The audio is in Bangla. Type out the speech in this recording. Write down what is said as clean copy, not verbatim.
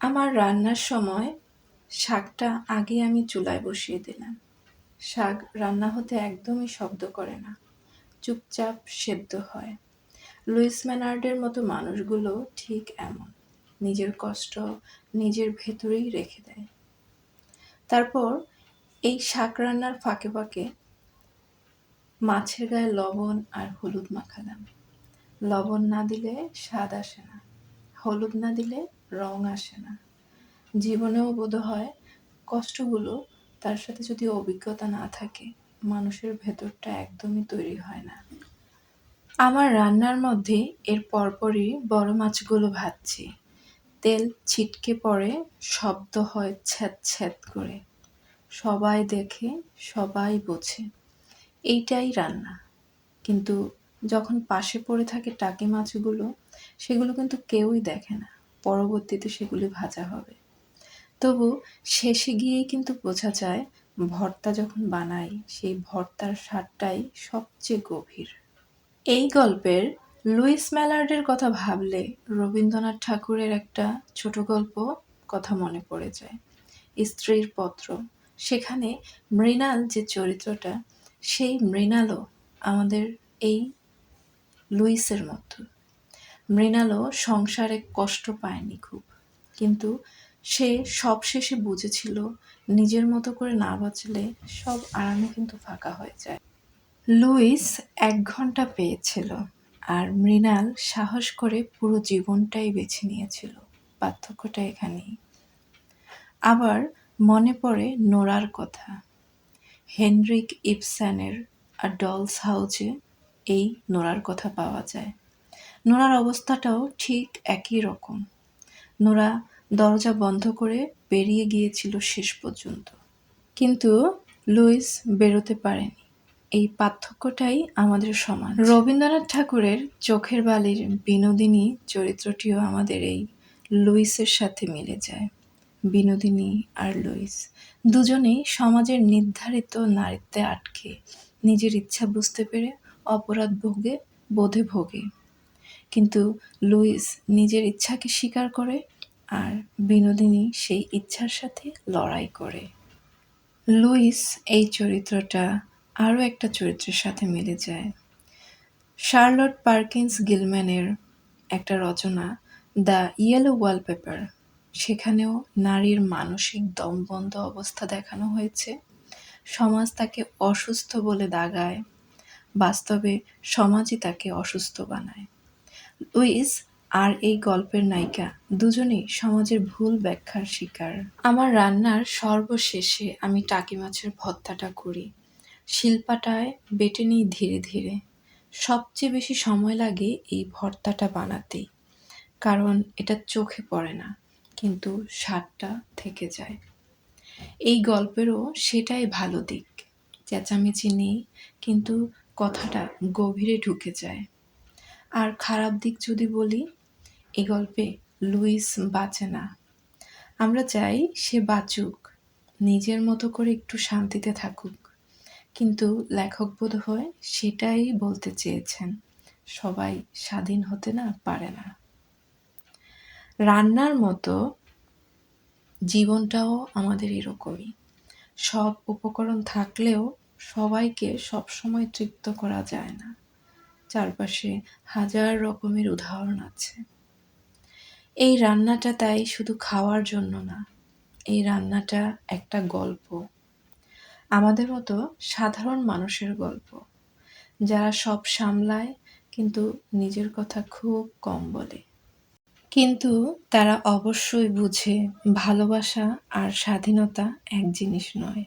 আমার রান্নার সময় শাকটা আগে আমি চুলায় বসিয়ে দিলাম। শাক রান্না হতে একদমই শব্দ করে না, চুপচাপ সেদ্ধ হয়। লুইস ম্যানার্ডের মতো মানুষগুলো ঠিক এমন, নিজের কষ্ট নিজের ভেতরেই রেখে দেয়। তারপর এই শাক রান্নার ফাঁকে ফাঁকে মাছের গায়ে লবণ আর হলুদ মাখালাম। লবণ না দিলে স্বাদ আসে না, হলুদ না দিলে রং আসে না। জীবনেও বোধহয় কষ্টগুলো, তার সাথে যদি অভিজ্ঞতা না থাকে, মানুষের ভেতরটা একদমই তৈরি হয় না। আমার রান্নার মধ্যে এর পরপরই বড় মাছগুলো ভাজছি। তেল ছিটকে পড়ে, শব্দ হয় ছ্যাঁত ছ্যাঁত করে। সবাই দেখে, সবাই বোঝে এইটাই রান্না। কিন্তু যখন পাশে পড়ে থাকে টাকি মাছগুলো, সেগুলো কিন্তু কেউই দেখে না। পরবর্তীতে সেগুলি ভাজা হবে। তবু শেষে গিয়েই কিন্তু বোঝা যায়, ভর্তা যখন বানাই সেই ভর্তার স্বাদটাই সবচেয়ে গভীর। এই গল্পের লুইস ম্যালার্ডের কথা ভাবলে রবীন্দ্রনাথ ঠাকুরের একটা ছোট গল্প কথা মনে পড়ে যায়, স্ত্রীর পত্র। সেখানে মৃণাল যে চরিত্রটা, সেই মৃণালও আমাদের এই লুইসের মতো। মৃণালও সংসারে কষ্ট পায়নি খুব, কিন্তু সে সবশেষে বুঝেছিল নিজের মতো করে না বাঁচলে সব আরামে কিন্তু ফাঁকা হয়ে যায়। লুইস 1 ঘন্টা পেয়েছিল, আর মৃণাল সাহস করে পুরো জীবনটাই বেছে নিয়েছিল। পার্থক্যটা এখানেই। আবার মনে পড়ে নোরার কথা। হেনরিক ইবসেনের আ ডলস হাউজে এই নোরার কথা পাওয়া যায়। নোরার অবস্থাটাও ঠিক একই রকম। নোরা দরজা বন্ধ করে বেরিয়ে গিয়েছিল শেষ পর্যন্ত, কিন্তু লুইস বেরোতে পারেনি। এই পার্থক্যটাই আমাদের সমাজ। রবীন্দ্রনাথ ঠাকুরের চোখের বালির বিনোদিনী চরিত্রটিও আমাদের এই লুইসের সাথে মিলে যায়। বিনোদিনী আর লুইস দুজনেই সমাজের নির্ধারিত নারীত্বে আটকে নিজের ইচ্ছা বুঝতে পেরে অপরাধ বোধে ভোগে। কিন্তু লুইস নিজের ইচ্ছাকে স্বীকার করে, আর বিনোদিনী সেই ইচ্ছার সাথে লড়াই করে। লুইস এই চরিত্রটা আরও একটা চরিত্রের সাথে মিলে যায়। শার্লট পারকিন্স গিলম্যানের একটা রচনা দ্য ইয়েলো ওয়ালপেপার, সেখানেও নারীর মানসিক দমবন্ধ অবস্থা দেখানো হয়েছে। সমাজ তাকে অসুস্থ বলে দাগায়, বাস্তবে সমাজই তাকে অসুস্থ বানায়। লুইস আর এই গল্পের নায়িকা দুজনেই সমাজের ভুল ব্যাখ্যার শিকার। আমার রান্নার সর্বশেষে আমি টাকি মাছের ভর্তাটা করি। শিল্পাটায় বেটে নিই ধীরে ধীরে। সবচেয়ে বেশি সময় লাগে এই ভর্তাটা বানাতেই, কারণ এটা চোখে পড়ে না, কিন্তু স্বাদটা থেকে যায়। এই গল্পেরও সেটাই ভালো দিক, চেঁচামেচি নেই, কিন্তু কথাটা গভীরে ঢুকে যায়। আর খারাপ দিক যদি বলি, এই গল্পে লুইস বাঁচে না। আমরা চাই সে বাঁচুক, নিজের মতো করে একটু শান্তিতে থাকুক, কিন্তু লেখক বোধহয় সেটাই বলতে চেয়েছেন, সবাই স্বাধীন হতে না পারে না। রান্নার মতো জীবনটাও আমাদের এরকমই। সব উপকরণ থাকলেও সবাইকে সবসময় তৃপ্ত করা যায় না। চারপাশে হাজার রকমের উদাহরণ আছে। এই রান্নাটা তাই শুধু খাওয়ার জন্য না, এই রান্নাটা একটা গল্প, আমাদের মতো সাধারণ মানুষের গল্প, যারা সব সামলায় কিন্তু নিজের কথা খুব কম বলে। কিন্তু তারা অবশ্যই বুঝে ভালোবাসা আর স্বাধীনতা এক জিনিস নয়।